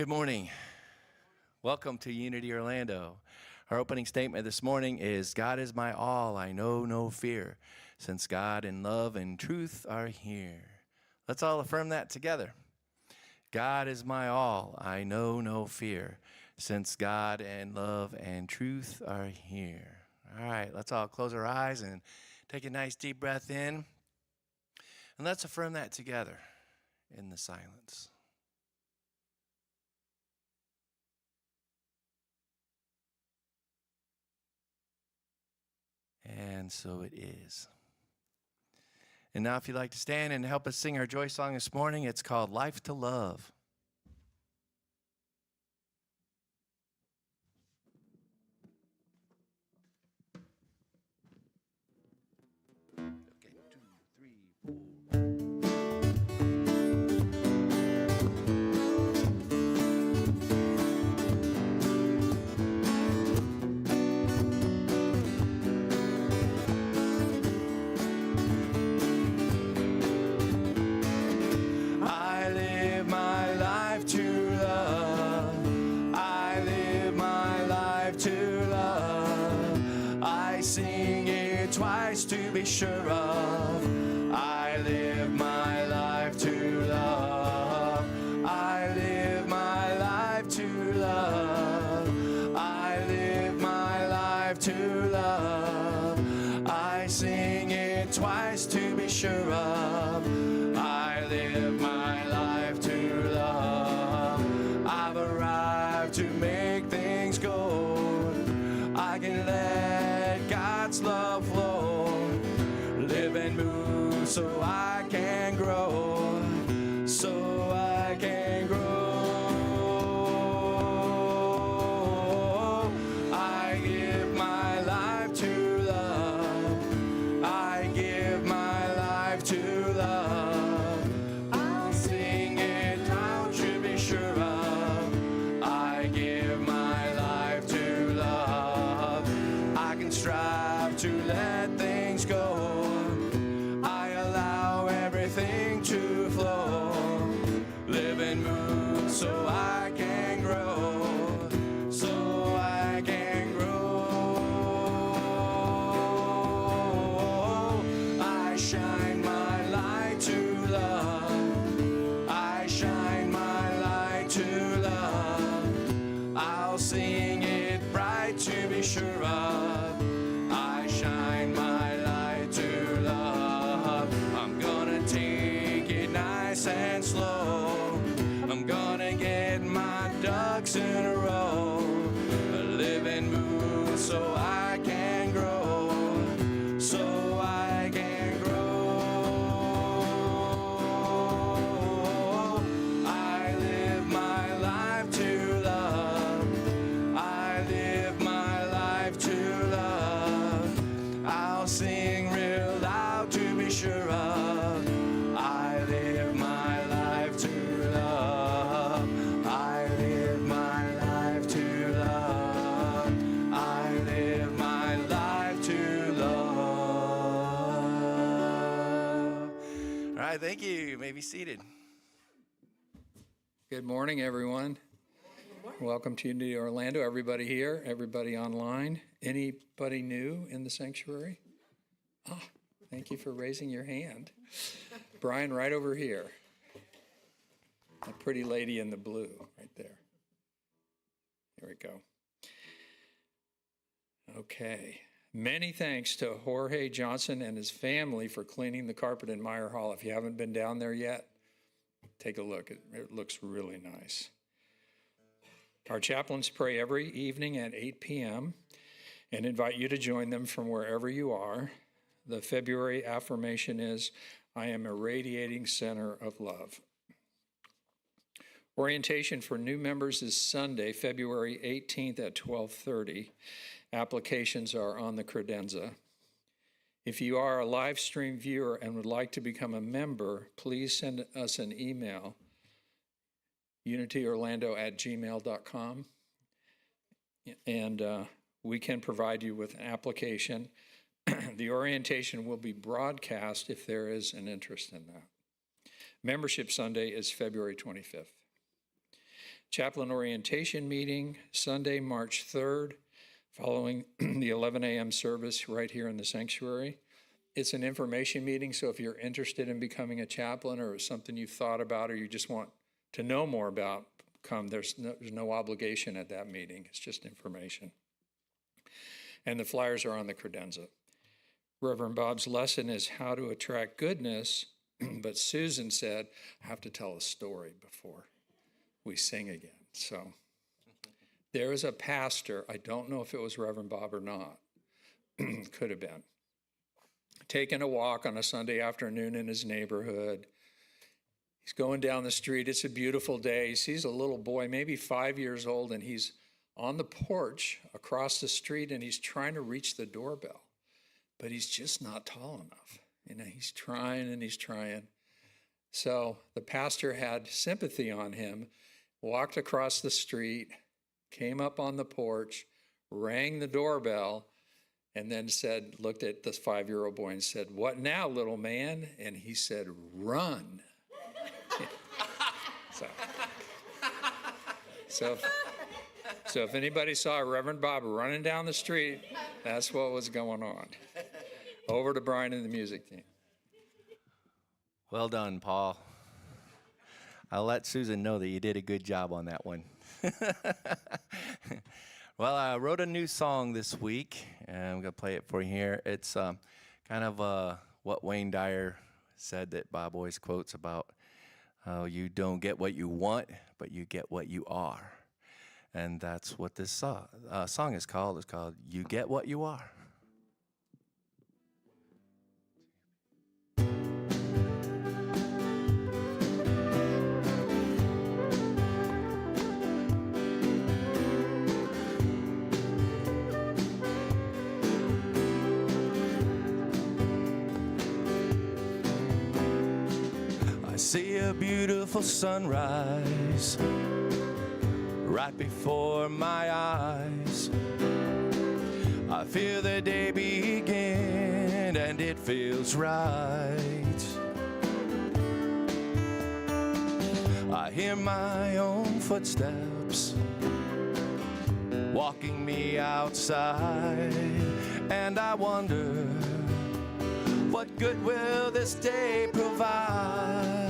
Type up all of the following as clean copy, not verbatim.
Good morning. Welcome to Unity Orlando. Our opening statement this morning is, God is my all, I know no fear, since God and love and truth are here. Let's all affirm that together. God is my all, I know no fear, since God and love and truth are here. All right, let's all close our eyes and take a nice deep breath in. And let's affirm that together in the silence. And so it is. And now if you'd like to stand and help us sing our joy song this morning, it's called Life to Love. Okay, 2, 3, 4. I live my life to love. I live my life to love. I sing it twice to be sure of. I live my life to love. I live my life to love. I live my life to love. I sing it twice to be sure of. I live my life to love. I've arrived to make things go. I can let God's love flow. Live and move so I can grow. So I can grow. I give my life to love. I give my life to love. I'll sing it out to be sure of. I give my life to love. I can strive to let things go. I allow everything to flow. Live and move so I can grow. So I can grow. I shine my light to love. I shine my light to love. I'll sing it bright to be sure of. I shine my light to love. I'm gonna take it nice and slow. I'm gonna get my ducks in a row. Live and move so I can grow. So I can grow. I live my life to love. I live my life to love. I'll sing real loud to be sure of. I live my life to love. I live my life to love. I live my life to love. All right, thank you. You may be seated. Good morning, everyone. Welcome to Unity Orlando. Everybody here, everybody online. Anybody new in the sanctuary? Thank you for raising your hand. Brian, right over here. A pretty lady in the blue, right there. Here we go. Okay. Many thanks to Jorge Johnson and his family for cleaning the carpet in Meyer Hall. If you haven't been down there yet, take a look. It looks really nice. Our chaplains pray every evening at 8 p.m. and invite you to join them from wherever you are. The February affirmation is, I am a radiating center of love. Orientation for new members is Sunday, February 18th at 12:30. Applications are on the credenza. If you are a live stream viewer and would like to become a member, please send us an email, unityorlando@gmail.com, and we can provide you with an application. The orientation will be broadcast if there is an interest in that. Membership Sunday is February 25th. Chaplain orientation meeting, Sunday, March 3rd, following the 11 a.m. service right here in the sanctuary. It's an information meeting, so if you're interested in becoming a chaplain or something you've thought about or you just want to know more about, come. There's no obligation at that meeting. It's just information. And the flyers are on the credenza. Reverend Bob's lesson is how to attract goodness, but Susan said, I have to tell a story before we sing again. So there was a pastor, I don't know if it was Reverend Bob or not, could have been, taking a walk on a Sunday afternoon in his neighborhood. He's going down the street. It's a beautiful day. He sees a little boy, maybe 5 years old, and he's on the porch across the street, and he's trying to reach the doorbell, but he's just not tall enough. You know, he's trying and he's trying. So the pastor had sympathy on him, walked across the street, came up on the porch, rang the doorbell, and then said, looked at this 5-year-old boy and said, "What now, little man?" And he said, "Run." So if anybody saw Reverend Bob running down the street, that's what was going on. Over to Brian and the music team. Well done, Paul. I'll let Susan know that you did a good job on that one. Well, I wrote a new song this week, and I'm going to play it for you here. It's kind of what Wayne Dyer said that Bob always quotes about how you don't get what you want, but you get what you are. And that's what this song is called. It's called You Get What You Are. I see a beautiful sunrise right before my eyes. I feel the day begin and it feels right. I hear my own footsteps walking me outside, and I wonder, what good will this day provide?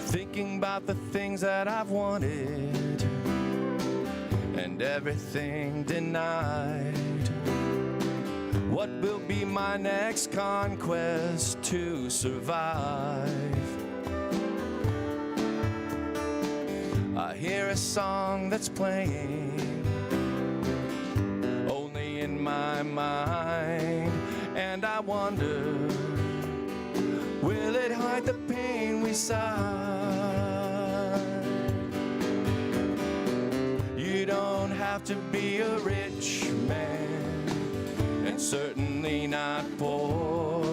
Thinking about the things that I've wanted and everything denied. What will be my next conquest to survive? I hear a song that's playing only in my mind, and I wonder, will it hide the pain we sigh? You don't have to be a rich man, and certainly not poor.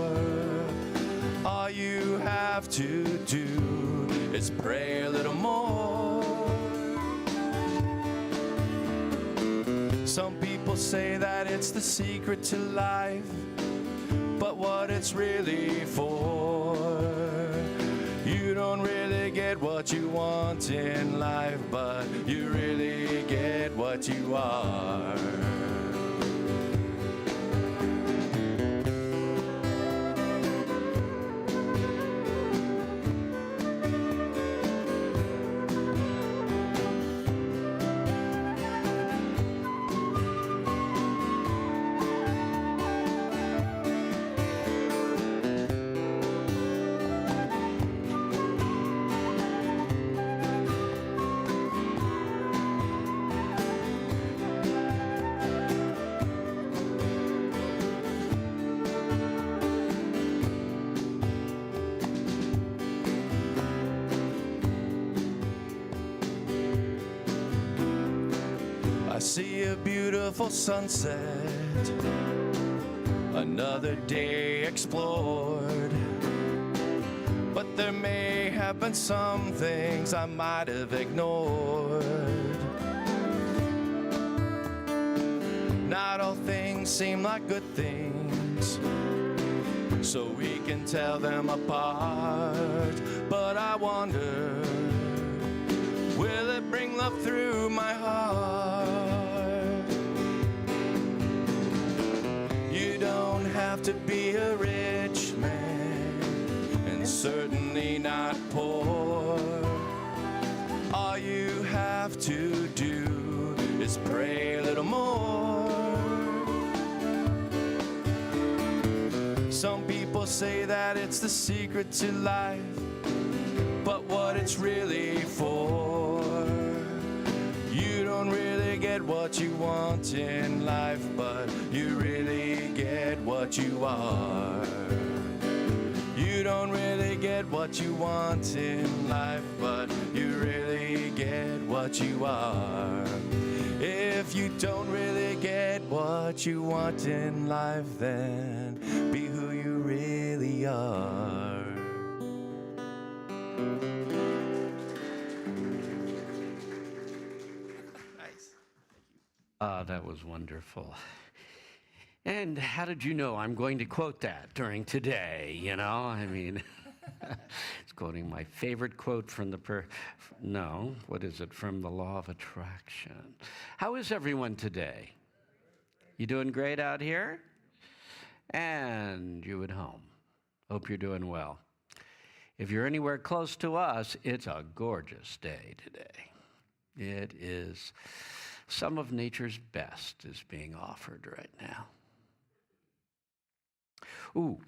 All you have to do is pray a little more. Some people say that it's the secret to life, but what it's really for. You don't really get what you want in life, but you really get what you are. I see a beautiful sunset, another day explored. But there may have been some things I might have ignored. Not all things seem like good things. so we can tell them apart. But I wonder, will it bring love through my heart? You don't have to be a rich man, and certainly not poor. All you have to do is pray a little more. Some people say that it's the secret to life, but what it's really for. You don't really get what you want in life, but you really get what you are. You don't really get what you want in life, but you really get what you are. If you don't really get what you want in life, then be who you really are. Nice. That was wonderful. And how did you know I'm going to quote that during today? You know, I mean, it's quoting my favorite quote from what is it? From the Law of Attraction. How is everyone today? You doing great out here? And you at home? Hope you're doing well. If you're anywhere close to us, it's a gorgeous day today. It is some of nature's best is being offered right now. Ooh,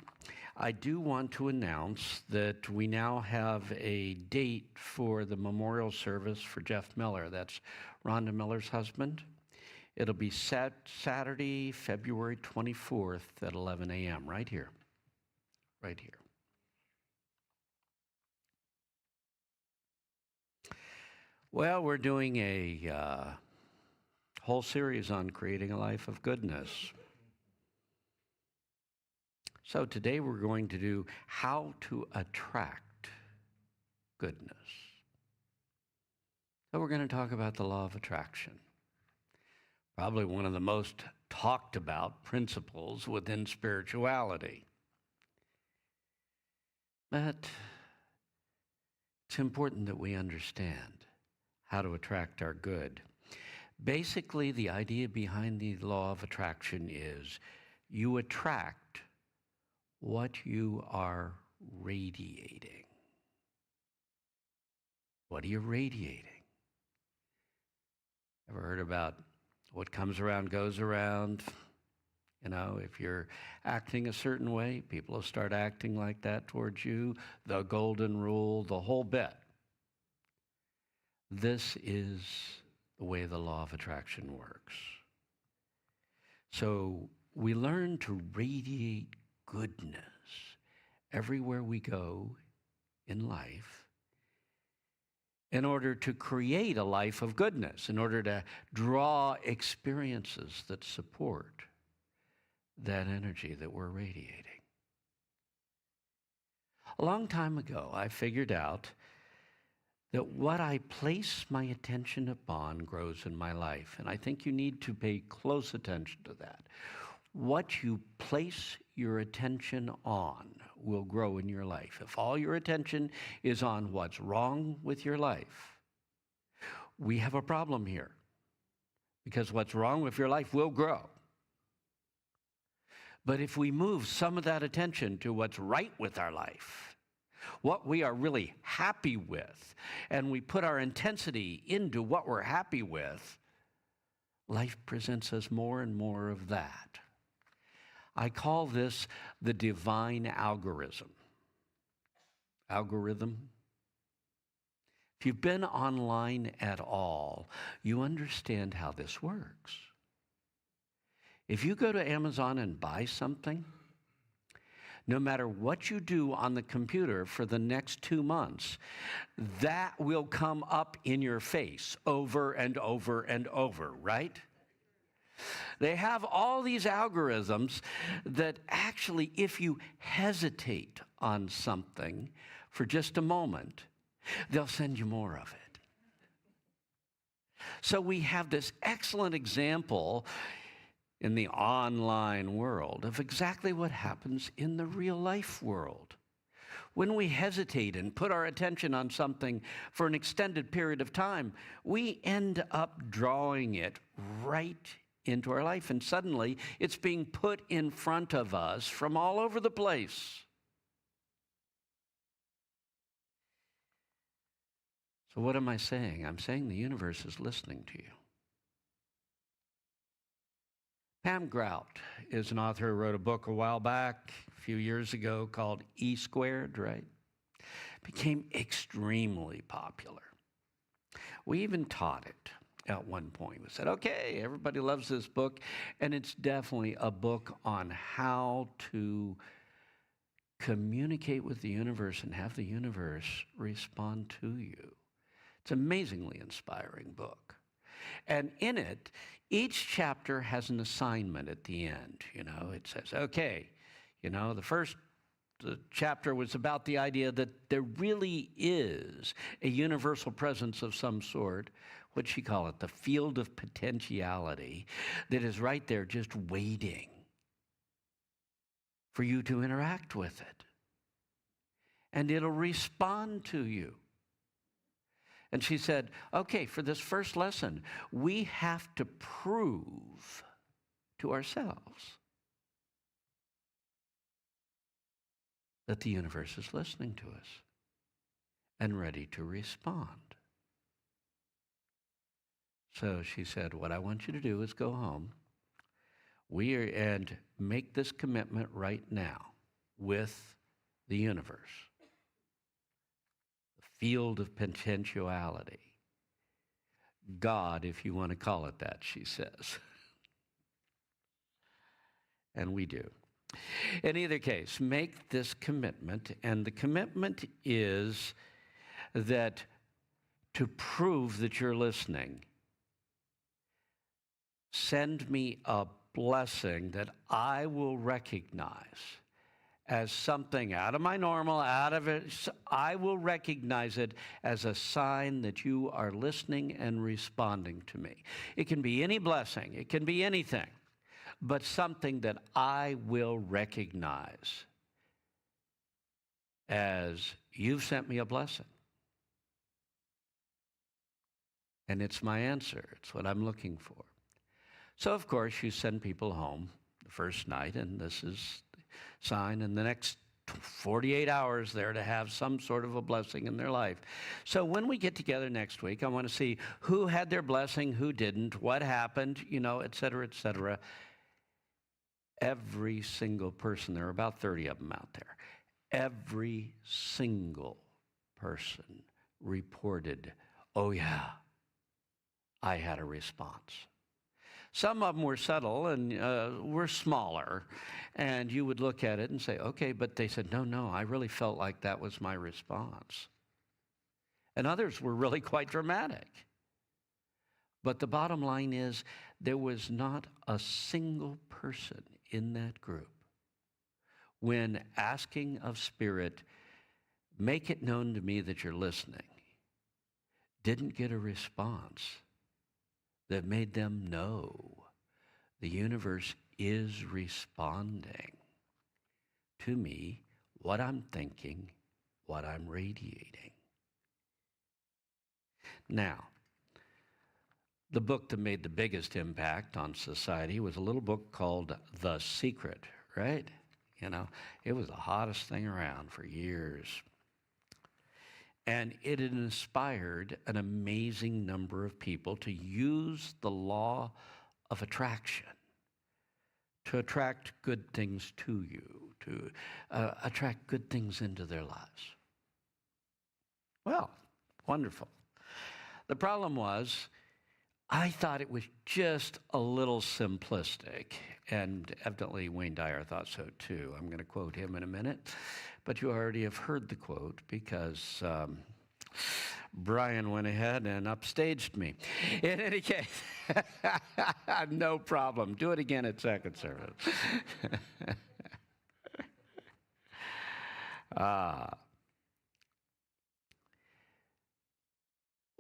I do want to announce that we now have a date for the memorial service for Jeff Miller. That's Rhonda Miller's husband. It'll be Saturday, February 24th at 11 a.m. right here. Right here. Well, we're doing a whole series on creating a life of goodness. So today we're going to do how to attract goodness. So we're going to talk about the law of attraction. Probably one of the most talked about principles within spirituality. But it's important that we understand how to attract our good. Basically, the idea behind the law of attraction is you attract what you are radiating. What are you radiating? Ever heard about what comes around goes around? You know, if you're acting a certain way, people will start acting like that towards you. The golden rule, the whole bit. This is the way the law of attraction works. So we learn to radiate goodness everywhere we go in life in order to create a life of goodness, in order to draw experiences that support that energy that we're radiating. A long time ago, I figured out that what I place my attention upon grows in my life, and I think you need to pay close attention to that. What you place your attention on will grow in your life. If all your attention is on what's wrong with your life, we have a problem here, because what's wrong with your life will grow. But if we move some of that attention to what's right with our life, what we are really happy with, and we put our intensity into what we're happy with, life presents us more and more of that. I call this the divine algorithm. Algorithm? If you've been online at all, you understand how this works. If you go to Amazon and buy something, no matter what you do on the computer for the next 2 months, that will come up in your face over and over and over, right? They have all these algorithms that actually, if you hesitate on something for just a moment, they'll send you more of it. So we have this excellent example in the online world of exactly what happens in the real life world. When we hesitate and put our attention on something for an extended period of time, we end up drawing it right into our life, and suddenly it's being put in front of us from all over the place. So what am I saying? I'm saying the universe is listening to you. Pam Grout is an author who wrote a book a while back, a few years ago, called E Squared, right? Became extremely popular. We even taught it at one point. We said, okay, everybody loves this book, and it's definitely a book on how to communicate with the universe and have the universe respond to you. It's an amazingly inspiring book. And in it, each chapter has an assignment at the end. You know, it says, okay, you know, the chapter was about the idea that there really is a universal presence of some sort. What'd she call it? The field of potentiality that is right there just waiting for you to interact with it. And it'll respond to you. And she said, okay, for this first lesson, we have to prove to ourselves that the universe is listening to us and ready to respond. So she said, what I want you to do is go home and make this commitment right now with the universe. Field of potentiality. God, if you want to call it that, she says. And we do. In either case, make this commitment, and the commitment is that to prove that you're listening, send me a blessing that I will recognize as something out of my normal, out of it. I will recognize it as a sign that you are listening and responding to me. It can be any blessing. It can be anything, but something that I will recognize as you've sent me a blessing. And it's my answer. It's what I'm looking for. So, of course, you send people home the first night, and this is sign in the next 48 hours there to have some sort of a blessing in their life. So when we get together next week, I want to see who had their blessing, who didn't, what happened, you know, et cetera, et cetera. Every single person, there are about 30 of them out there, every single person reported, oh yeah, I had a response. Some of them were subtle and were smaller, and you would look at it and say, okay, but they said, no, I really felt like that was my response. And others were really quite dramatic. But the bottom line is, there was not a single person in that group, when asking of Spirit, make it known to me that you're listening, didn't get a response that made them know the universe is responding to me, what I'm thinking, what I'm radiating. Now, the book that made the biggest impact on society was a little book called The Secret, right? You know, it was the hottest thing around for years. And it had inspired an amazing number of people to use the law of attraction to attract good things to you, to attract good things into their lives. Well, wonderful. The problem was, I thought it was just a little simplistic, and evidently Wayne Dyer thought so too. I'm going to quote him in a minute, but you already have heard the quote because Brian went ahead and upstaged me. In any case, no problem. Do it again at second service.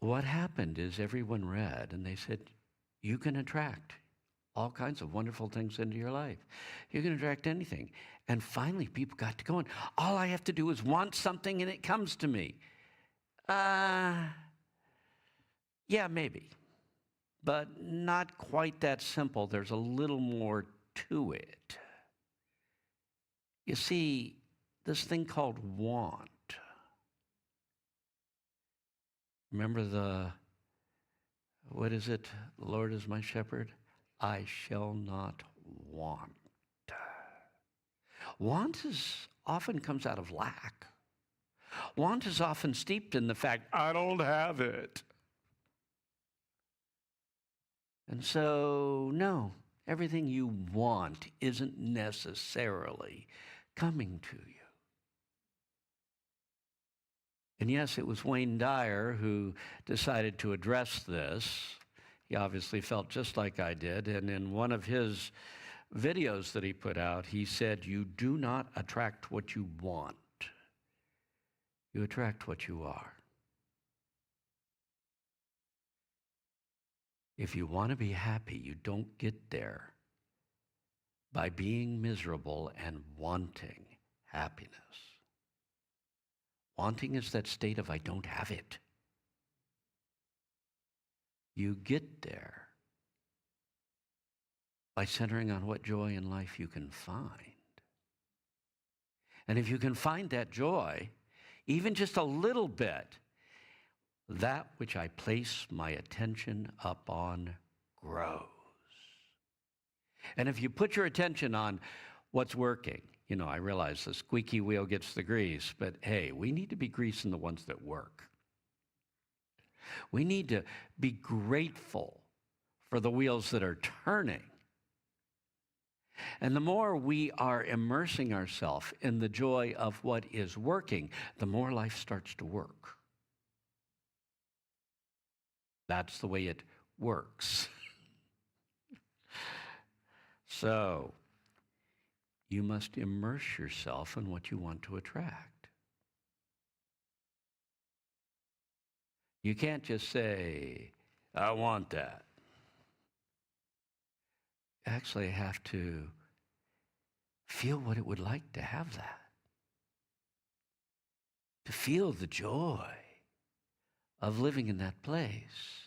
What happened is everyone read, and they said, you can attract all kinds of wonderful things into your life. You can attract anything. And finally, people got to going. All I have to do is want something and it comes to me. Yeah, maybe. But not quite that simple. There's a little more to it. You see, this thing called want. Remember what is it? The Lord is my shepherd. I shall not want. Want often comes out of lack. Want is often steeped in the fact, I don't have it. And so, no, everything you want isn't necessarily coming to you. And yes, it was Wayne Dyer who decided to address this. He obviously felt just like I did. And in one of his videos that he put out, he said, you do not attract what you want. You attract what you are. If you want to be happy, you don't get there by being miserable and wanting happiness. Wanting is that state of I don't have it. You get there by centering on what joy in life you can find. And if you can find that joy, even just a little bit, that which I place my attention upon grows. And if you put your attention on what's working, you know, I realize the squeaky wheel gets the grease, but hey, we need to be greasing the ones that work. We need to be grateful for the wheels that are turning. And the more we are immersing ourselves in the joy of what is working, the more life starts to work. That's the way it works. So, you must immerse yourself in what you want to attract. You can't just say, I want that. You actually have to feel what it would like to have that. To feel the joy of living in that place.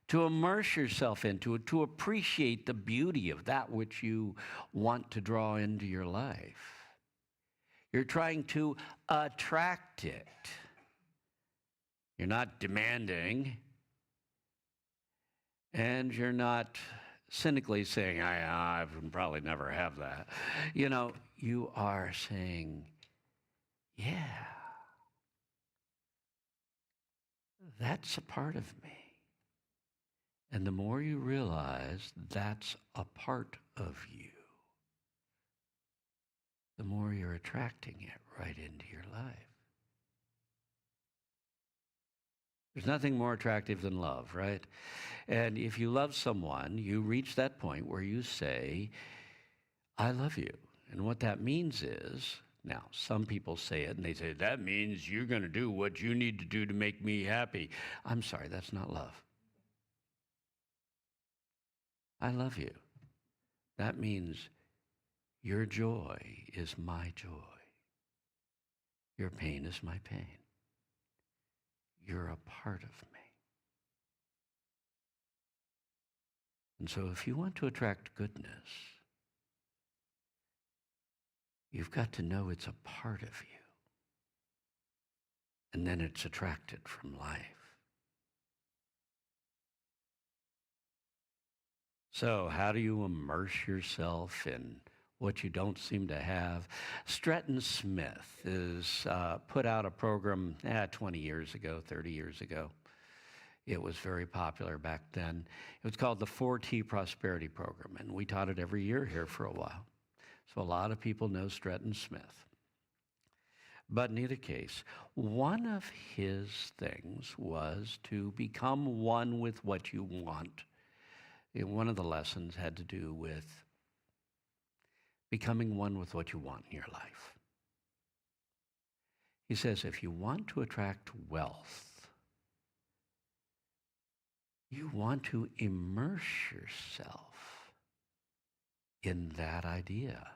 To immerse yourself into it, to appreciate the beauty of that which you want to draw into your life. You're trying to attract it. You're not demanding, and you're not cynically saying, I would probably never have that. You know, you are saying, yeah, that's a part of me. And the more you realize that's a part of you, the more you're attracting it right into your life. There's nothing more attractive than love, right? And if you love someone, you reach that point where you say, I love you. And what that means is, now, some people say it and they say, that means you're going to do what you need to do to make me happy. I'm sorry, that's not love. I love you. That means your joy is my joy. Your pain is my pain. You're a part of me. And so if you want to attract goodness, you've got to know it's a part of you. And then it's attracted from life. So how do you immerse yourself in what you don't seem to have? Stretton Smith has put out a program 20 years ago, 30 years ago. It was very popular back then. It was called the 4T Prosperity Program, and we taught it every year here for a while. So a lot of people know Stretton Smith. But in either case, one of his things was to become one with what you want. And one of the lessons had to do with becoming one with what you want in your life. He says, if you want to attract wealth, you want to immerse yourself in that idea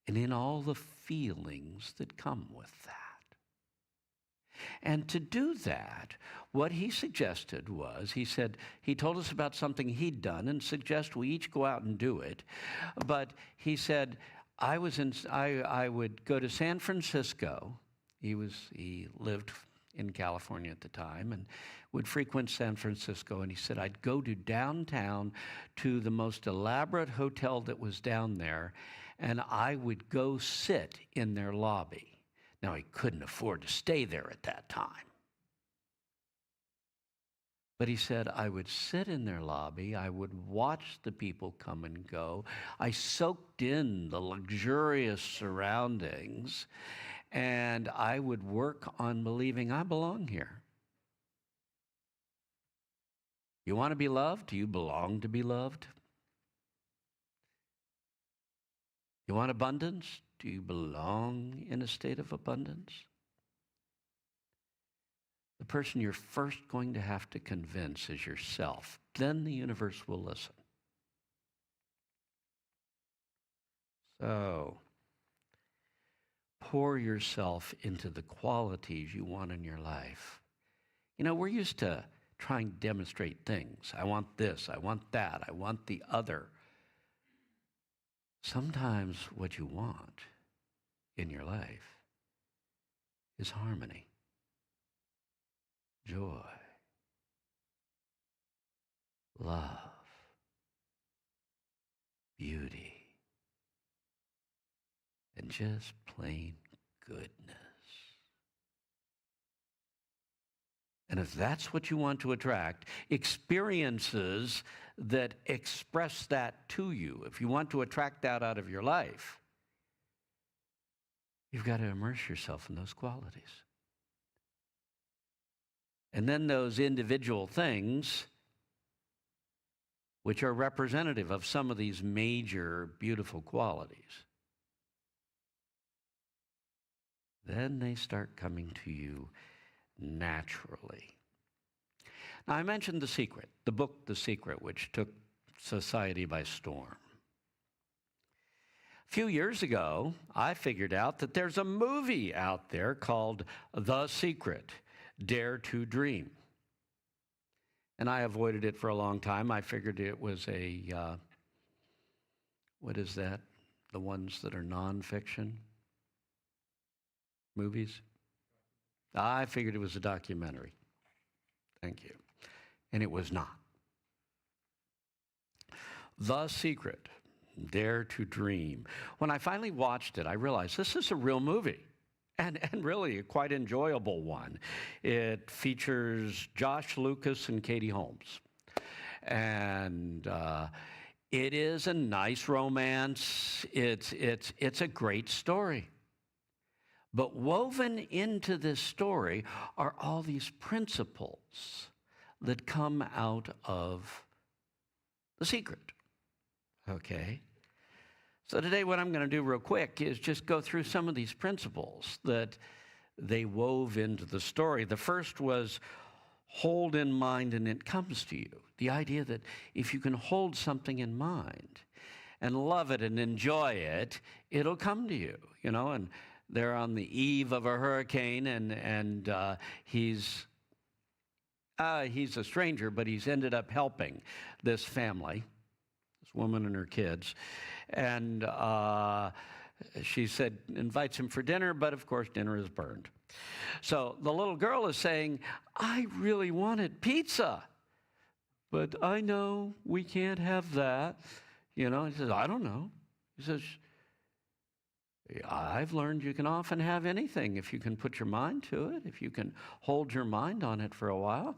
and in all the feelings that come with that. And to do that, what he suggested was, he told us about something he'd done and suggested we each go out and do it. But he said, I would go to San Francisco. He lived in California at the time and would frequent San Francisco. And he said, I'd go to downtown to the most elaborate hotel that was down there, and I would go sit in their lobby. Now, he couldn't afford to stay there at that time. But he said, I would sit in their lobby, I would watch the people come and go. I soaked in the luxurious surroundings, and I would work on believing I belong here. You want to be loved? Do you belong to be loved? You want abundance? Do you belong in a state of abundance? The person you're first going to have to convince is yourself. Then the universe will listen. So, pour yourself into the qualities you want in your life. You know, we're used to trying to demonstrate things. I want this, I want that, I want the other. Sometimes what you want in your life is harmony, joy, love, beauty, and just plain goodness. And if that's what you want to attract, experiences that express that to you, if you want to attract that out of your life, you've got to immerse yourself in those qualities. And then those individual things, which are representative of some of these major beautiful qualities, then they start coming to you naturally. Now, I mentioned The Secret, the book The Secret, which took society by storm. A few years ago, I figured out that there's a movie out there called The Secret, Dare to Dream. And I avoided it for a long time. I figured it was what is that? The ones that are nonfiction movies? I figured it was a documentary. Thank you. And it was not. The Secret, Dare to Dream. When I finally watched it, I realized this is a real movie. And really a quite enjoyable one. It features Josh Lucas and Katie Holmes. And it is a nice romance. It's a great story. But woven into this story are all these principles that come out of The Secret. Okay? So today what I'm going to do real quick is just go through some of these principles that they wove into the story. The first was hold in mind and it comes to you. The idea that if you can hold something in mind and love it and enjoy it, it'll come to you, you know, and they're on the eve of a hurricane, and he's a stranger, but he's ended up helping this family, this woman and her kids. And she said, invites him for dinner, but of course dinner is burned. So the little girl is saying, I really wanted pizza, but I know we can't have that. You know, he says, I don't know. He says, I've learned you can often have anything if you can put your mind to it, if you can hold your mind on it for a while.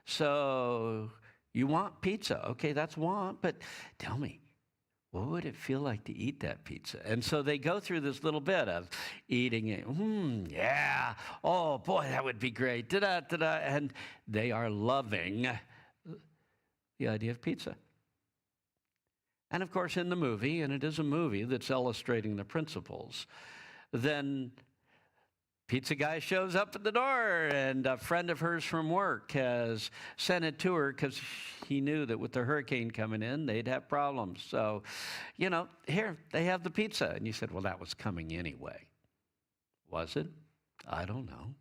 So you want pizza. Okay, that's want, but tell me, what would it feel like to eat that pizza? And so they go through this little bit of eating it. Yeah. Oh, boy, that would be great. Da-da, da-da. And they are loving the idea of pizza. And of course, in the movie, and it is a movie that's illustrating the principles, then Pizza guy shows up at the door, and a friend of hers from work has sent it to her because he knew that with the hurricane coming in, they'd have problems. So, here, they have the pizza. And you said, well, that was coming anyway. Was it? I don't know.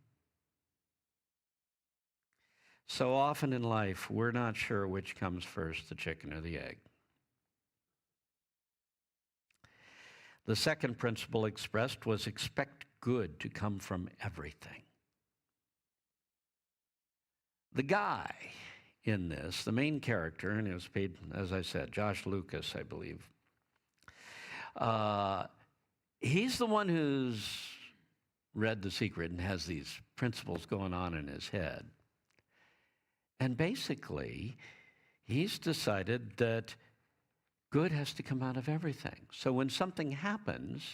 So often in life, we're not sure which comes first, the chicken or the egg. The second principle expressed was expect good to come from everything. The guy in this, the main character, and it was paid, as I said, Josh Lucas, I believe. He's the one who's read The Secret and has these principles going on in his head. And basically, he's decided that good has to come out of everything. So when something happens,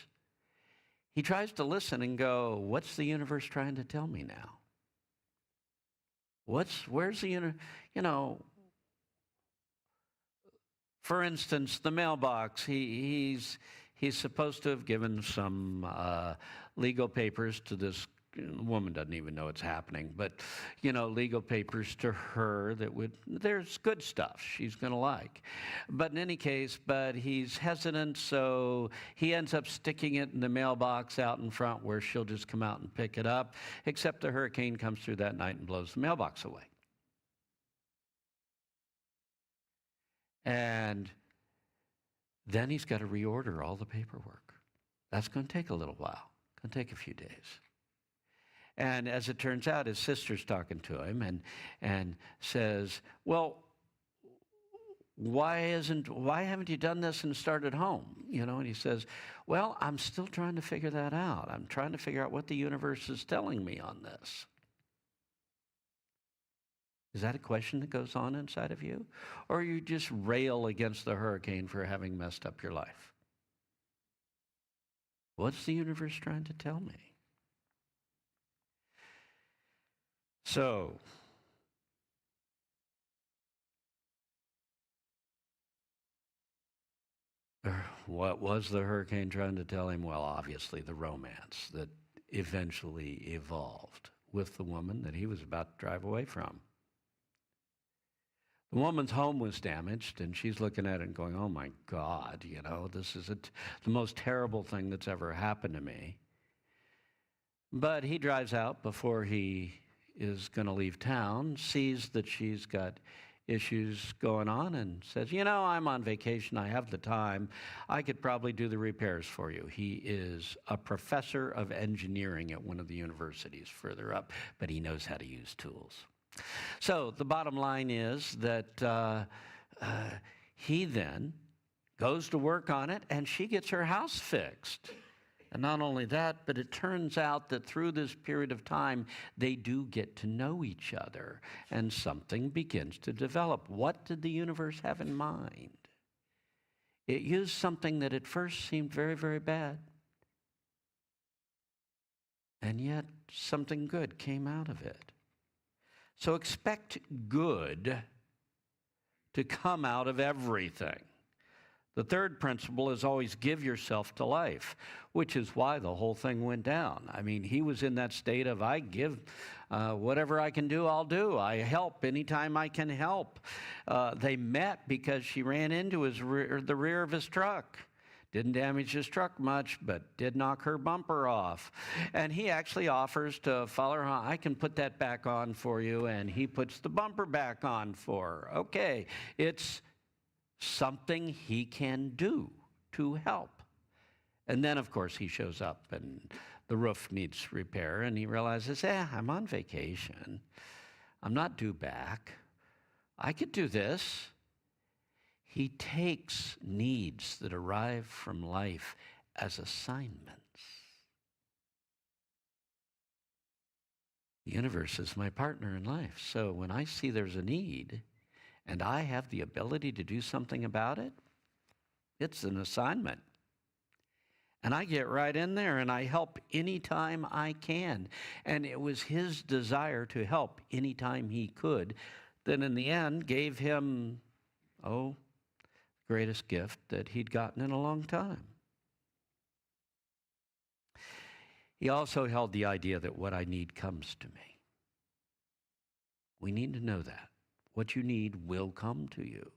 he tries to listen and go, what's the universe trying to tell me now? Where's the universe? For instance, the mailbox, he's supposed to have given some legal papers to this woman. Doesn't even know it's happening, but legal papers to her there's good stuff she's going to like. But in any case, he's hesitant, so he ends up sticking it in the mailbox out in front where she'll just come out and pick it up, except the hurricane comes through that night and blows the mailbox away. And then he's got to reorder all the paperwork. That's going to take a little while. Going to take a few days. And as it turns out, his sister's talking to him and says, well, why haven't you done this and started home? And he says, well, I'm still trying to figure that out. I'm trying to figure out what the universe is telling me on this. Is that a question that goes on inside of you? Or you just rail against the hurricane for having messed up your life? What's the universe trying to tell me? So, what was the hurricane trying to tell him? Well, obviously the romance that eventually evolved with the woman that he was about to drive away from. The woman's home was damaged, and she's looking at it and going, oh my God, this is the most terrible thing that's ever happened to me. But he drives out before he is going to leave town, sees that she's got issues going on, and says, I'm on vacation, I have the time, I could probably do the repairs for you. He is a professor of engineering at one of the universities further up, but he knows how to use tools. So the bottom line is that he then goes to work on it, and she gets her house fixed. And not only that, but it turns out that through this period of time, they do get to know each other, and something begins to develop. What did the universe have in mind? It used something that at first seemed very, very bad. And yet, something good came out of it. So expect good to come out of everything. The third principle is always give yourself to life, which is why the whole thing went down. I mean, he was in that state of, I give whatever I can do, I'll do. I help anytime I can help. They met because she ran into the rear of his truck. Didn't damage his truck much, but did knock her bumper off. And he actually offers to follow her home. I can put that back on for you. And he puts the bumper back on for her. Okay, it's something he can do to help. And then, of course, he shows up and the roof needs repair. And he realizes, I'm on vacation. I'm not due back. I could do this. He takes needs that arrive from life as assignments. The universe is my partner in life. So when I see there's a need and I have the ability to do something about it, it's an assignment. And I get right in there and I help anytime I can. And it was his desire to help anytime he could that in the end gave him, greatest gift that he'd gotten in a long time. He also held the idea that what I need comes to me. We need to know that. What you need will come to you.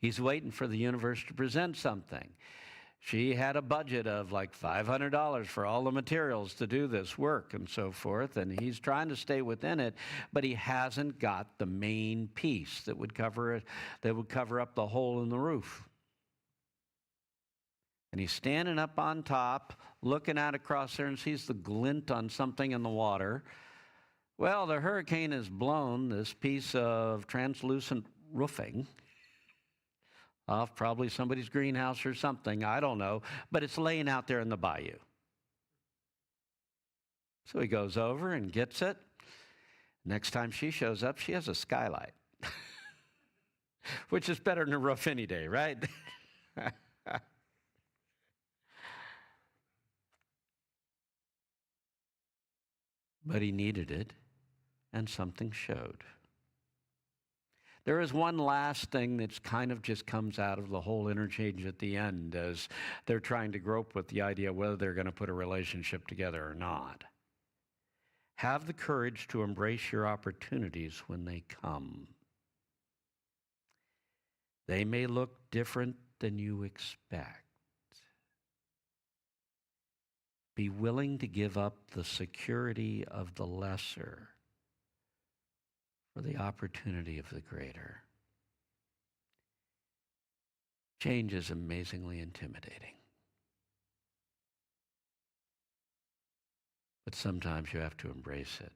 He's waiting for the universe to present something. She had a budget of like $500 for all the materials to do this work and so forth, and he's trying to stay within it, but he hasn't got the main piece that would cover it, that would cover up the hole in the roof. And he's standing up on top, looking out across there, and sees the glint on something in the water. Well, the hurricane has blown this piece of translucent roofing off probably somebody's greenhouse or something, I don't know, but it's laying out there in the bayou. So he goes over and gets it. Next time she shows up, she has a skylight, which is better than a roof any day, right? But he needed it, and something showed. There is one last thing that kind of just comes out of the whole interchange at the end as they're trying to grope with the idea whether they're going to put a relationship together or not. Have the courage to embrace your opportunities when they come. They may look different than you expect. Be willing to give up the security of the lesser for the opportunity of the greater. Change is amazingly intimidating. But sometimes you have to embrace it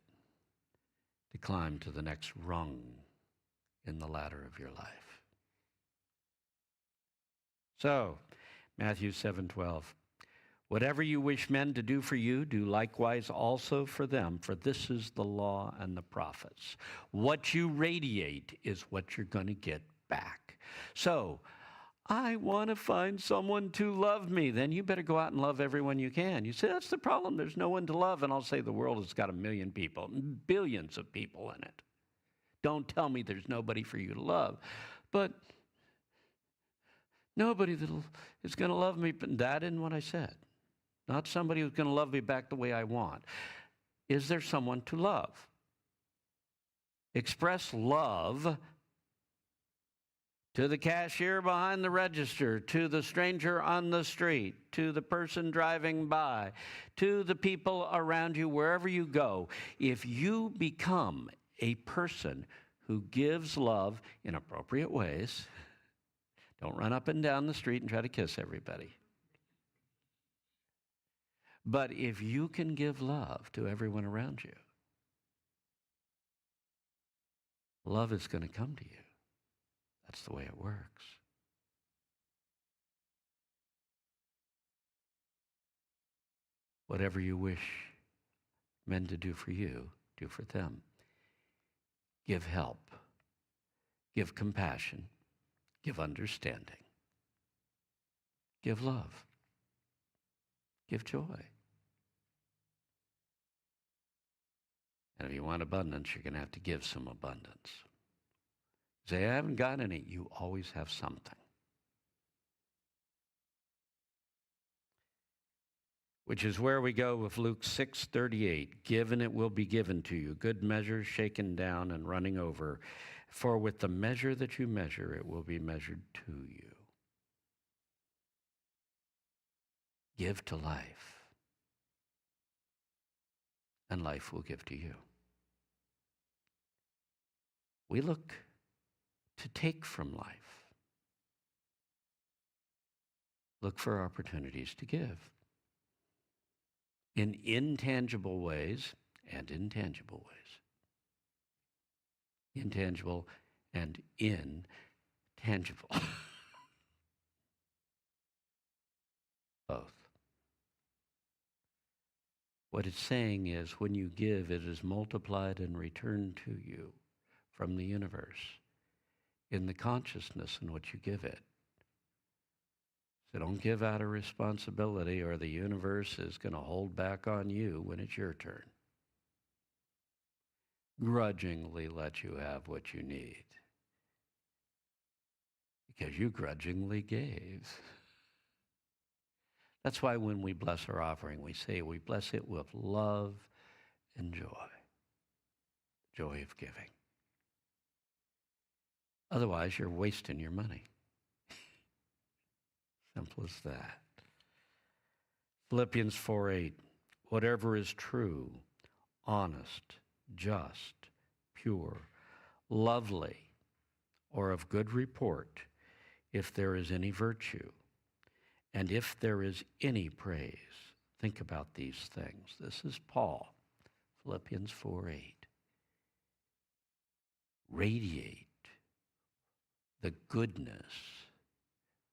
to climb to the next rung in the ladder of your life. So, Matthew 7:12. Whatever you wish men to do for you, do likewise also for them, for this is the law and the prophets. What you radiate is what you're going to get back. So, I want to find someone to love me. Then you better go out and love everyone you can. You say, that's the problem. There's no one to love. And I'll say the world has got 1 million people, billions of people in it. Don't tell me there's nobody for you to love. But nobody that is going to love me. But that isn't what I said. Not somebody who's going to love me back the way I want. Is there someone to love? Express love to the cashier behind the register, to the stranger on the street, to the person driving by, to the people around you, wherever you go. If you become a person who gives love in appropriate ways, don't run up and down the street and try to kiss everybody. But if you can give love to everyone around you, love is going to come to you. That's the way it works. Whatever you wish men to do for you, do for them. Give help. Give compassion. Give understanding. Give love. Give joy. And if you want abundance, you're going to have to give some abundance. Say, I haven't got any. You always have something. Which is where we go with Luke 6:38. Give and it will be given to you. Good measure, shaken down and running over. For with the measure that you measure, it will be measured to you. Give to life, and life will give to you. We look to take from life. Look for opportunities to give in intangible ways and intangible ways. Intangible and intangible. Both. What it's saying is when you give, it is multiplied and returned to you from the universe in the consciousness in which you give it. So don't give out of responsibility or the universe is going to hold back on you when it's your turn. Grudgingly let you have what you need because you grudgingly gave. That's why when we bless our offering, we say we bless it with love and joy of giving. Otherwise, you're wasting your money. Simple as that. Philippians 4:8, whatever is true, honest, just, pure, lovely, or of good report, if there is any virtue, and if there is any praise, think about these things. This is Paul, Philippians 4:8. Radiate the goodness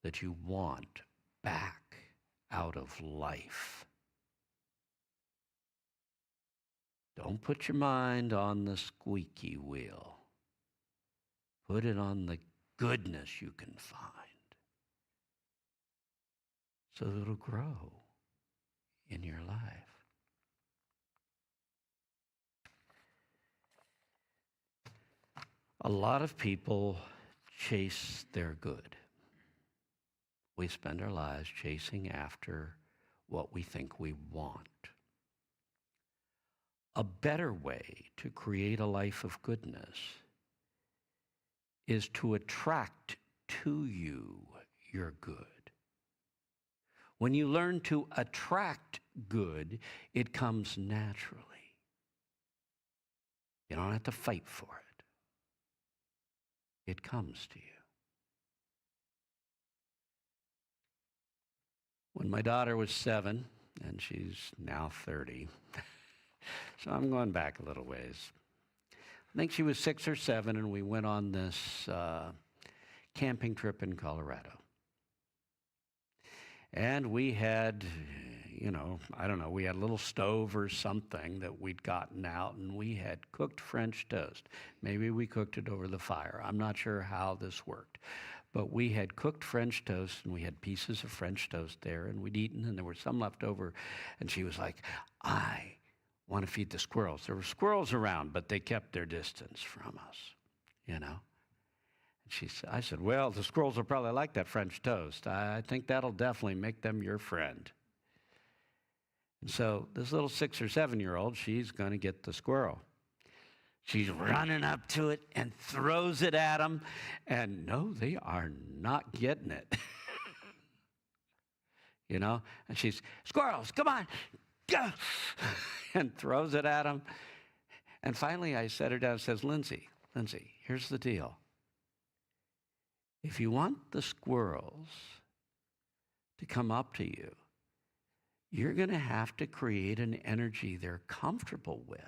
that you want back out of life. Don't put your mind on the squeaky wheel. Put it on the goodness you can find so that it'll grow in your life. A lot of people chase their good. We spend our lives chasing after what we think we want. A better way to create a life of goodness is to attract to you your good. When you learn to attract good, it comes naturally. You don't have to fight for it. It comes to you. When my daughter was 7, and she's now 30, so I'm going back a little ways. I think she was 6 or 7, and we went on this camping trip in Colorado. And we had, I don't know, we had a little stove or something that we'd gotten out, and we had cooked French toast. Maybe we cooked it over the fire. I'm not sure how this worked. But we had cooked French toast, and we had pieces of French toast there, and we'd eaten, and there was some left over. And she was like, I want to feed the squirrels. There were squirrels around, but they kept their distance from us, And I said, well, the squirrels will probably like that French toast. I think that'll definitely make them your friend. And so this little 6 or 7-year-old, she's going to get the squirrel. She's running up to it and throws it at them. And no, they are not getting it. And she's, squirrels, come on, go, and throws it at them. And finally I set her down and says, Lindsay, here's the deal. If you want the squirrels to come up to you, you're going to have to create an energy they're comfortable with.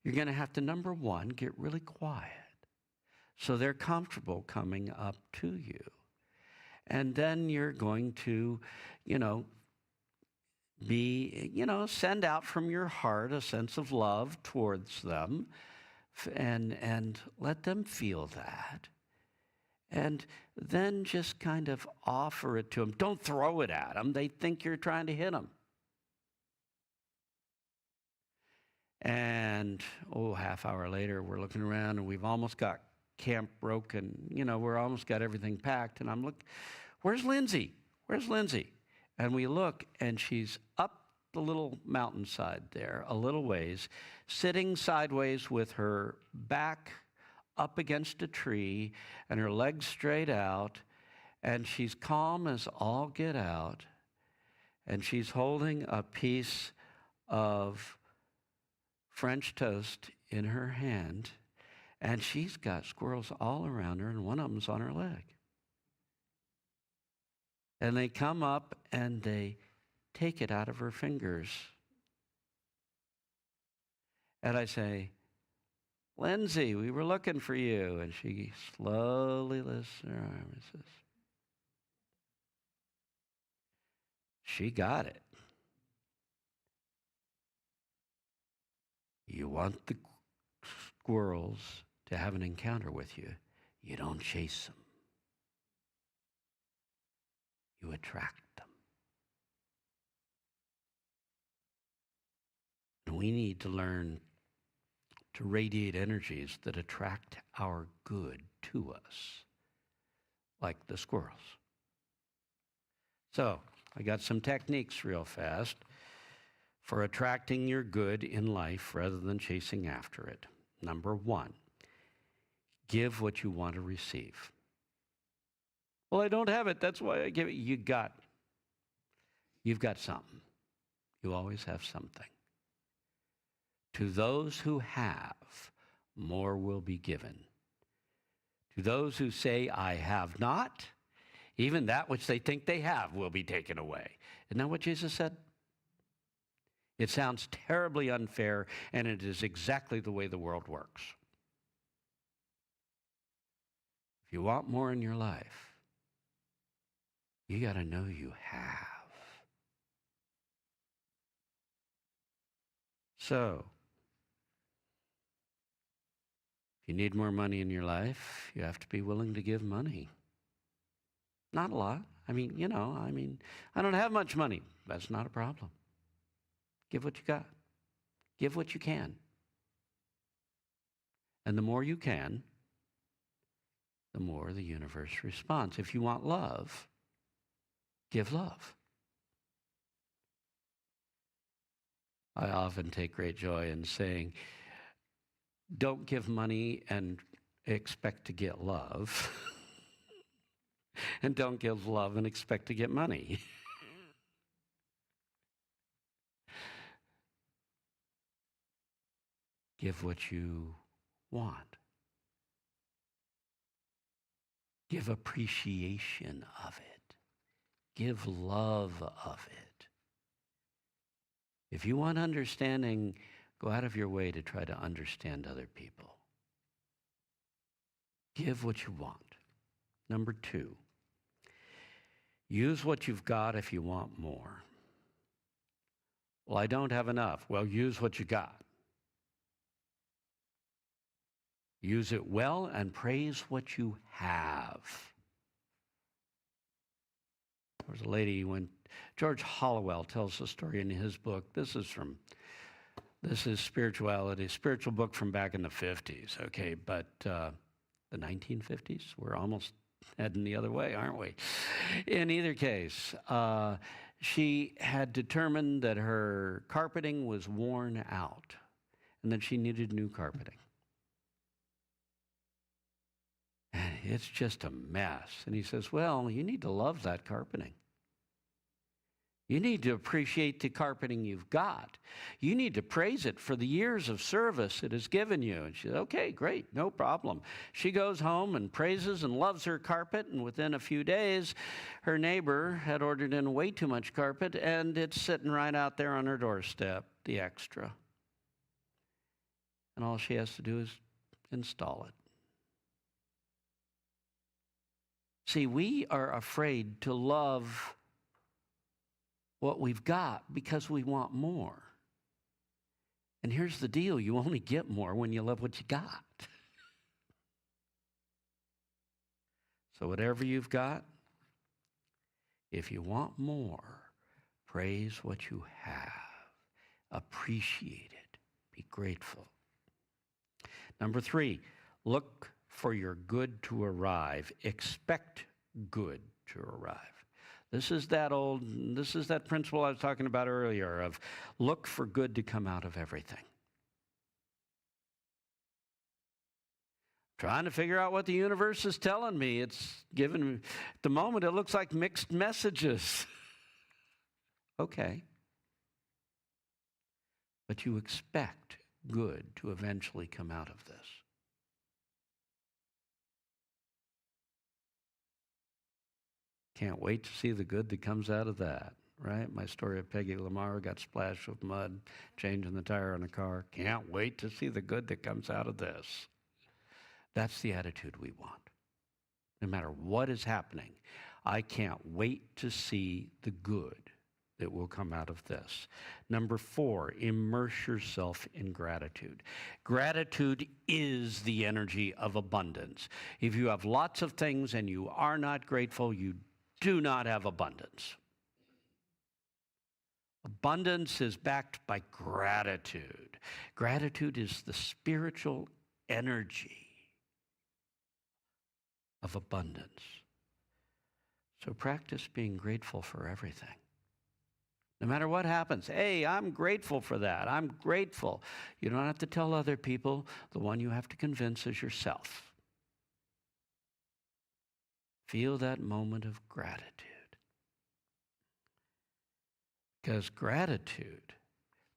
You're going to have to, number one, get really quiet so they're comfortable coming up to you. And then you're going to, send out from your heart a sense of love towards them and let them feel that. And then just kind of offer it to them. Don't throw it at them. They think you're trying to hit them. And, half hour later, we're looking around, and we've almost got camp broken. We're almost got everything packed. And I'm looking, where's Lindsay? Where's Lindsay? And we look, and she's up the little mountainside there, a little ways, sitting sideways with her back up against a tree and her legs straight out, and she's calm as all get out, and she's holding a piece of French toast in her hand, and she's got squirrels all around her, and one of them's on her leg. And they come up and they take it out of her fingers. And I say, Lindsay, we were looking for you. And she slowly lifts her arm and says, she got it. You want the squirrels to have an encounter with you. You don't chase them. You attract them. And we need to learn to radiate energies that attract our good to us, like the squirrels. So I got some techniques real fast for attracting your good in life rather than chasing after it. Number one, give what you want to receive. Well, I don't have it. That's why I give it. You've got something. You always have something. To those who have, more will be given. To those who say, I have not, even that which they think they have will be taken away. Isn't that what Jesus said? It sounds terribly unfair, and it is exactly the way the world works. If you want more in your life, you got to know you have. So, if you need more money in your life, you have to be willing to give money. Not a lot. I don't have much money. That's not a problem. Give what you got. Give what you can. And the more you can, the more the universe responds. If you want love, give love. I often take great joy in saying, don't give money and expect to get love. And don't give love and expect to get money. Give what you want. Give appreciation of it. Give love of it. If you want understanding, go out of your way to try to understand other people. Give what you want. Number two, use what you've got if you want more. Well, I don't have enough. Well, use what you got. Use it well and praise what you have. There was a lady when George Hollowell tells the story in his book. This is spirituality, spiritual book from back in the 50s, okay, but the 1950s, we're almost heading the other way, aren't we? In either case, she had determined that her carpeting was worn out and that she needed new carpeting. And it's just a mess. And he says, well, you need to love that carpeting. You need to appreciate the carpeting you've got. You need to praise it for the years of service it has given you. And she said, okay, great, no problem. She goes home and praises and loves her carpet, and within a few days, her neighbor had ordered in way too much carpet, and it's sitting right out there on her doorstep, the extra. And all she has to do is install it. See, we are afraid to love what we've got because we want more. And here's the deal, you only get more when you love what you got. So whatever you've got, if you want more, praise what you have. Appreciate it. Be grateful. Number 3, look for your good to arrive. Expect good to arrive. This is that principle I was talking about earlier of look for good to come out of everything. Trying to figure out what the universe is telling me. It's given me, at the moment, it looks like mixed messages. Okay. But you expect good to eventually come out of this. Can't wait to see the good that comes out of that, right? My story of Peggy Lamar got splashed with mud, changing the tire on a car. Can't wait to see the good that comes out of this. That's the attitude we want. No matter what is happening, I can't wait to see the good that will come out of this. Number 4, immerse yourself in gratitude. Gratitude is the energy of abundance. If you have lots of things and you are not grateful, you do not have abundance. Abundance is backed by gratitude. Gratitude is the spiritual energy of abundance. So practice being grateful for everything. No matter what happens, hey, I'm grateful for that. I'm grateful. You don't have to tell other people. The one you have to convince is yourself. Feel that moment of gratitude. Because gratitude,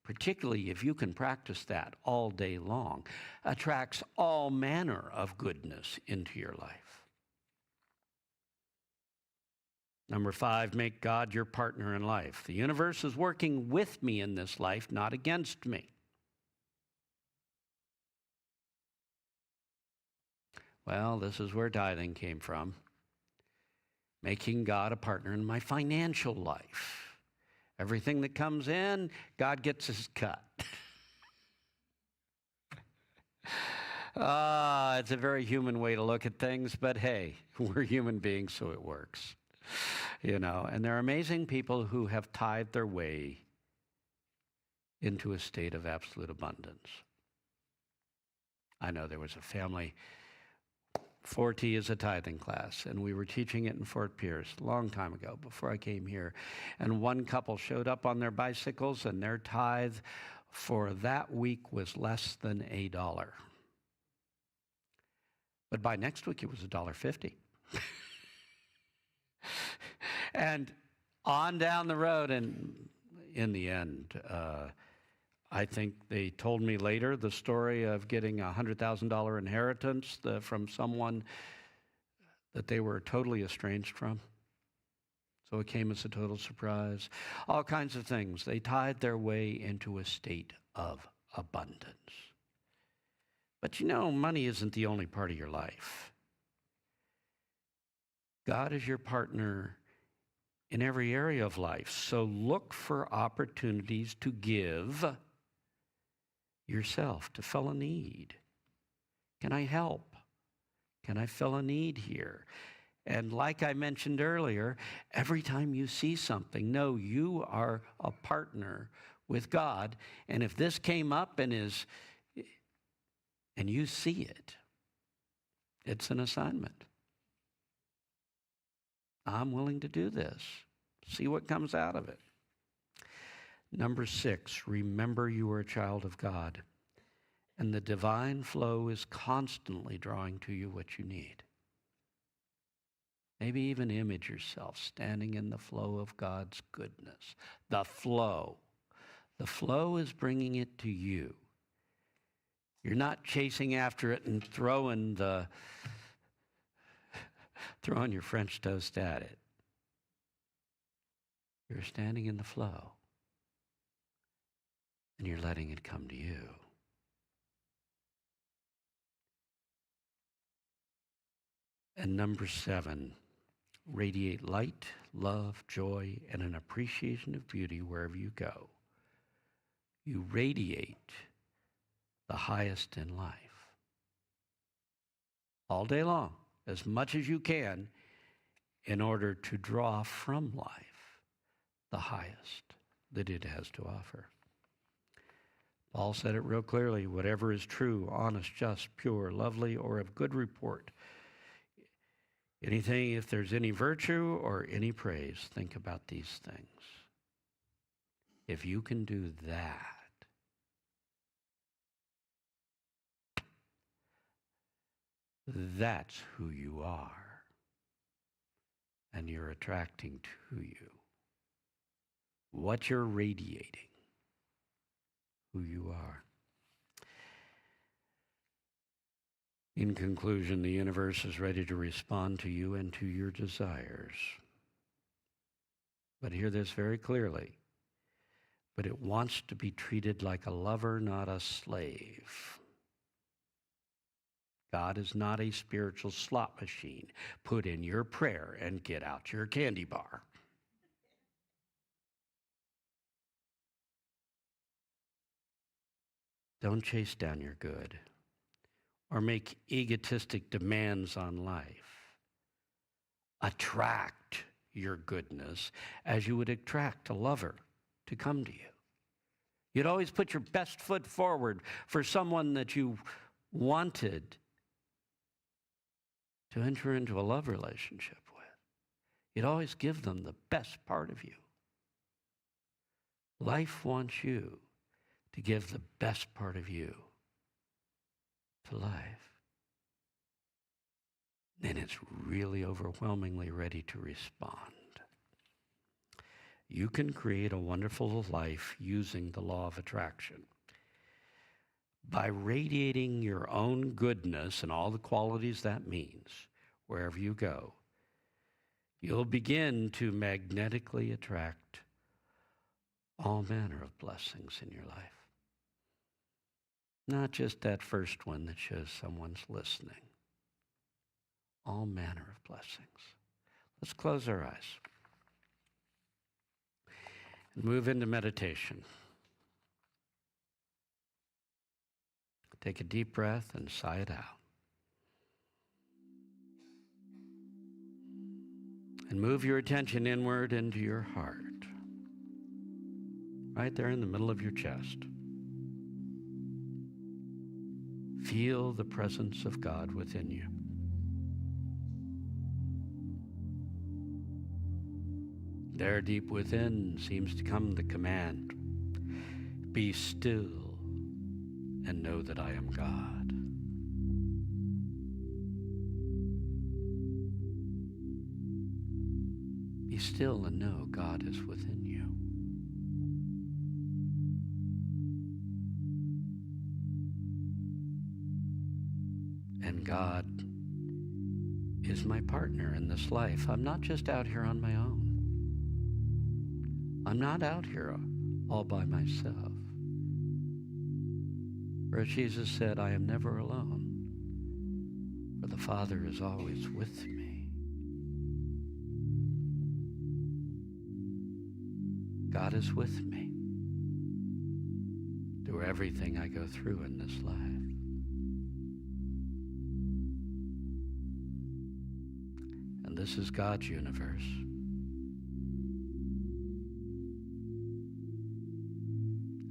particularly if you can practice that all day long, attracts all manner of goodness into your life. Number 5, make God your partner in life. The universe is working with me in this life, not against me. Well, this is where tithing came from. Making God a partner in my financial life. Everything that comes in, God gets his cut. It's a very human way to look at things, but hey, we're human beings, so it works. You know, and there are amazing people who have tithed their way into a state of absolute abundance. I know there was a family, 4T is a tithing class, and we were teaching it in Fort Pierce a long time ago, before I came here. And one couple showed up on their bicycles, and their tithe for that week was less than $1. But by next week, it was $1.50. And on down the road, and in the end, I think they told me later the story of getting a $100,000 inheritance from someone that they were totally estranged from. So it came as a total surprise. All kinds of things. They tied their way into a state of abundance. But you know, money isn't the only part of your life. God is your partner in every area of life. So look for opportunities to give yourself, to fill a need. Can I help? Can I fill a need here? And like I mentioned earlier, every time you see something, know you are a partner with God. And if this came up and you see it, it's an assignment. I'm willing to do this. See what comes out of it. Number 6, remember you are a child of God, and the divine flow is constantly drawing to you what you need. Maybe even image yourself standing in the flow of God's goodness. The flow. The flow is bringing it to you. You're not chasing after it and throwing your French toast at it. You're standing in the flow, and you're letting it come to you. And number 7, radiate light, love, joy, and an appreciation of beauty wherever you go. You radiate the highest in life. All day long, as much as you can, in order to draw from life the highest that it has to offer. Paul said it real clearly, whatever is true, honest, just, pure, lovely, or of good report. Anything, if there's any virtue or any praise, think about these things. If you can do that, that's who you are. And you're attracting to you what you're radiating, who you are. In conclusion, the universe is ready to respond to you and to your desires. But hear this very clearly. But it wants to be treated like a lover, not a slave. God is not a spiritual slot machine. Put in your prayer and get out your candy bar. Don't chase down your good or make egotistic demands on life. Attract your goodness as you would attract a lover to come to you. You'd always put your best foot forward for someone that you wanted to enter into a love relationship with. You'd always give them the best part of you. Life wants you to give the best part of you to life. Then it's really overwhelmingly ready to respond. You can create a wonderful life using the law of attraction. By radiating your own goodness and all the qualities that means, wherever you go, you'll begin to magnetically attract all manner of blessings in your life. Not just that first one that shows someone's listening. All manner of blessings. Let's close our eyes and move into meditation. Take a deep breath and sigh it out. And move your attention inward into your heart. Right there in the middle of your chest. Feel the presence of God within you. There deep within seems to come the command, be still and know that I am God. Be still and know God is within you. And God is my partner in this life. I'm not just out here on my own. I'm not out here all by myself. For as Jesus said, I am never alone, for the Father is always with me. God is with me through everything I go through in this life. And this is God's universe.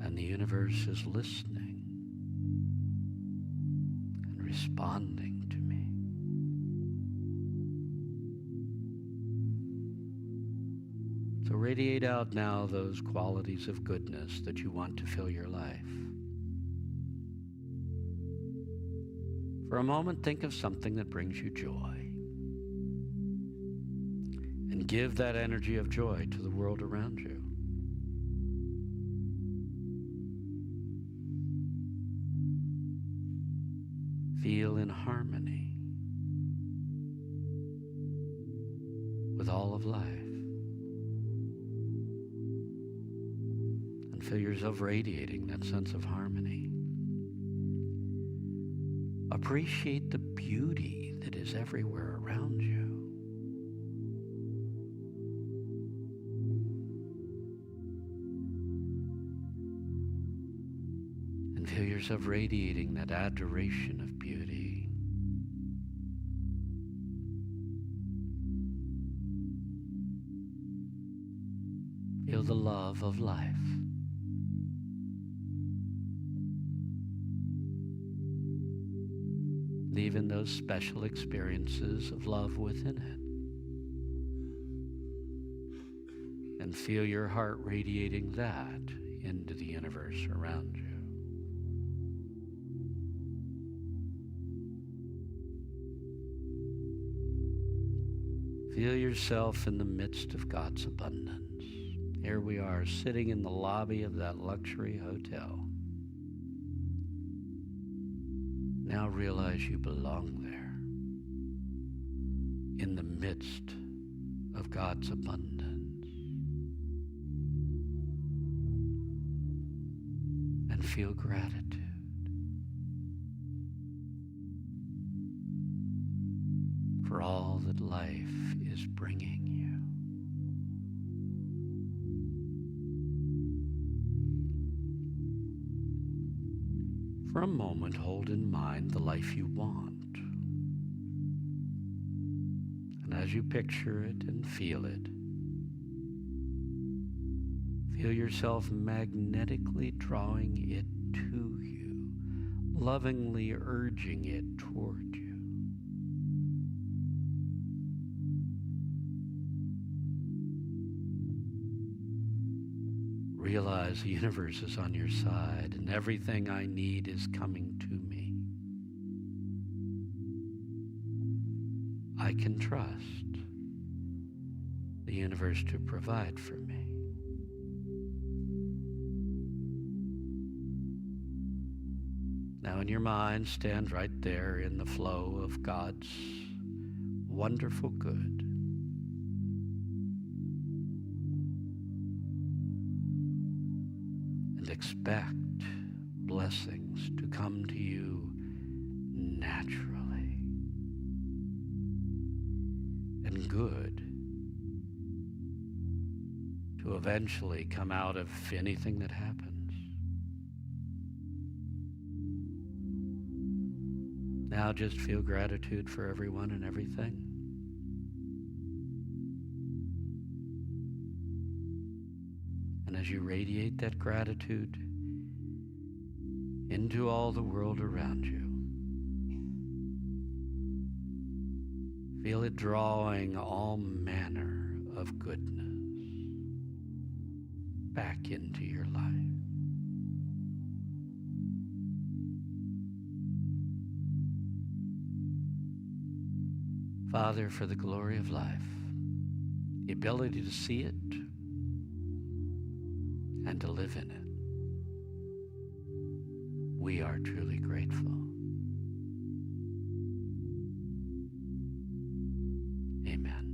And the universe is listening and responding to me. So radiate out now those qualities of goodness that you want to fill your life. For a moment, think of something that brings you joy. And give that energy of joy to the world around you. Feel in harmony with all of life. And feel yourself radiating that sense of harmony. Appreciate the beauty that is everywhere around you. And feel yourself radiating that adoration of beauty. Feel the love of life. And even those special experiences of love within it. And feel your heart radiating that into the universe around you. Feel yourself in the midst of God's abundance. Here we are, sitting in the lobby of that luxury hotel. Now realize you belong there, in the midst of God's abundance. And feel gratitude. For all that life is bringing you. For a moment, hold in mind the life you want. And as you picture it and feel it, feel yourself magnetically drawing it to you, lovingly urging it toward you. realize the universe is on your side and everything I need is coming to me. I can trust the universe to provide for me. Now in your mind, stand right there in the flow of God's wonderful good. And expect blessings to come to you naturally and good to eventually come out of anything that happens. Now just feel gratitude for everyone and everything. And as you radiate that gratitude into all the world around you, feel it drawing all manner of goodness back into your life. Father, for the glory of life, the ability to see it and to live in it, we are truly grateful. Amen.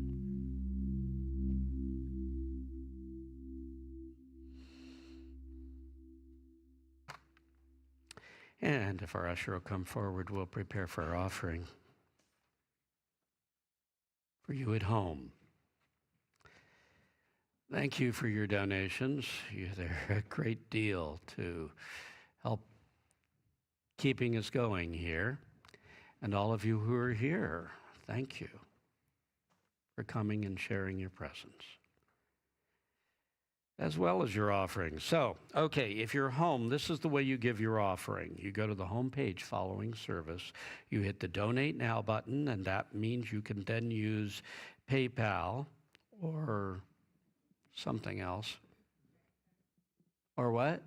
And if our usher will come forward, we'll prepare for our offering. For you at home, thank you for your donations. They're a great deal to help keeping us going here. And all of you who are here, thank you for coming and sharing your presence, as well as your offering. So, okay, if you're home, this is the way you give your offering. You go to the home page following service, you hit the Donate Now button, and that means you can then use PayPal or something else. Or what?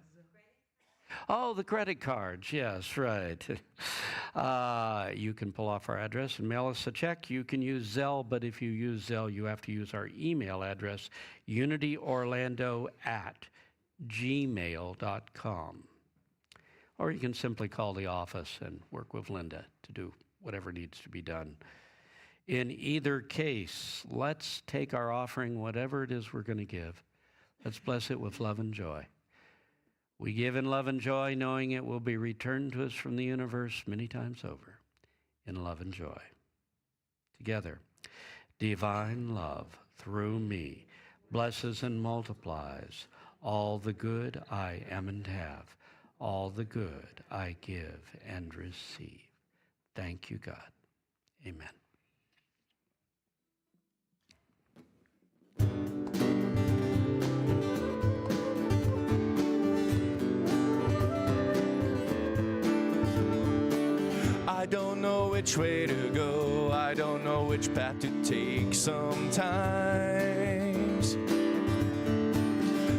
Oh, the credit cards, yes, right. You can pull off our address and mail us a check. You can use Zelle, but if you use Zelle, you have to use our email address, unityorlando@gmail.com. Or you can simply call the office and work with Linda to do whatever needs to be done. In either case, let's take our offering, whatever it is we're going to give. Let's bless it with love and joy. We give in love and joy, knowing it will be returned to us from the universe many times over, in love and joy. Together, divine love through me blesses and multiplies all the good I am and have, all the good I give and receive. Thank you, God. Amen. I don't know which way to go, I don't know which path to take sometimes.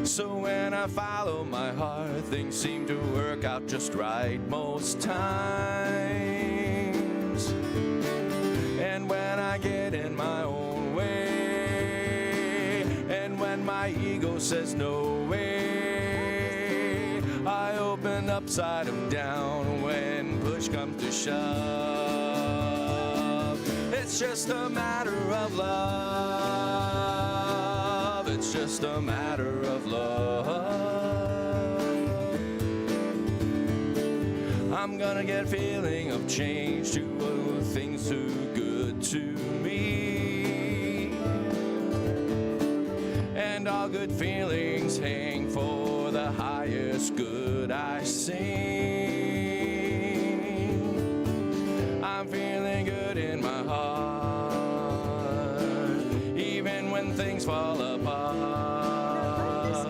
So when I follow my heart, things seem to work out just right most times. And when I get in my own way, and when my ego says no way, I open upside down when push comes to shove. It's just a matter of love. It's just a matter of love. I'm gonna get a feeling of change to things too good to me. And all good feelings hang for the highest good I sing. I'm feeling good in my heart, even when things fall apart.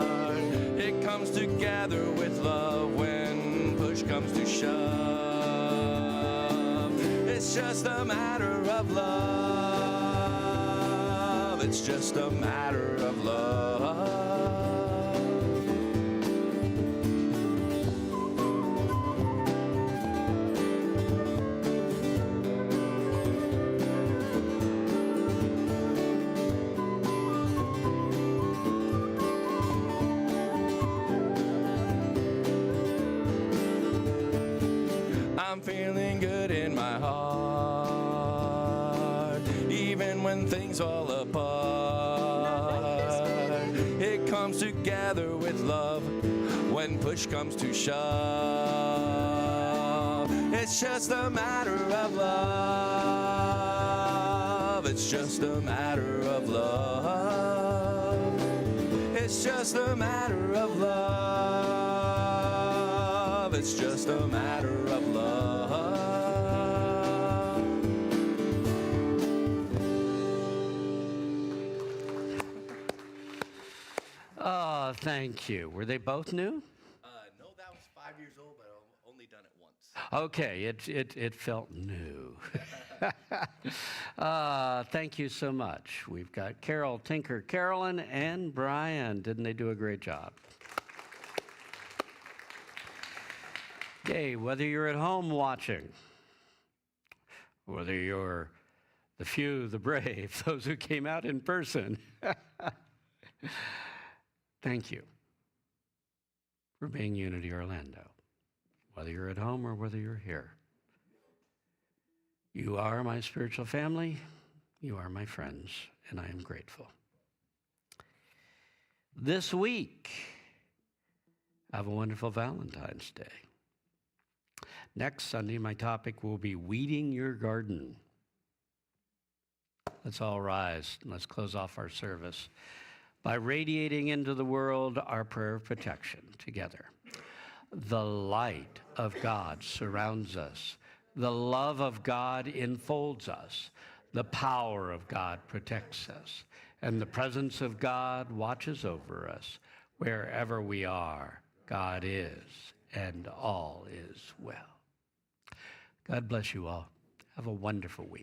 It comes together with love when push comes to shove. It's just a matter of love. It's just a matter of love. feeling good in my heart, even when things fall apart. It comes together with love when push comes to shove. It's just a matter of love. It's just a matter of love. It's just a matter of love. It's just a matter of love. Oh, thank you. Were they both new? No, that was 5 years old, but I've only done it once. Okay, it felt new. Thank you so much. We've got Carol, Tinker, Carolyn, and Brian. Didn't they do a great job? Okay, whether you're at home watching, whether you're the few, the brave, those who came out in person, thank you for being Unity Orlando, whether you're at home or whether you're here. You are my spiritual family. You are my friends, and I am grateful. This week, have a wonderful Valentine's Day. Next Sunday, my topic will be weeding your garden. Let's all rise and let's close off our service by radiating into the world our prayer of protection together. The light of God surrounds us. The love of God enfolds us. The power of God protects us. And the presence of God watches over us. Wherever we are, God is, and all is well. God bless you all. Have a wonderful week.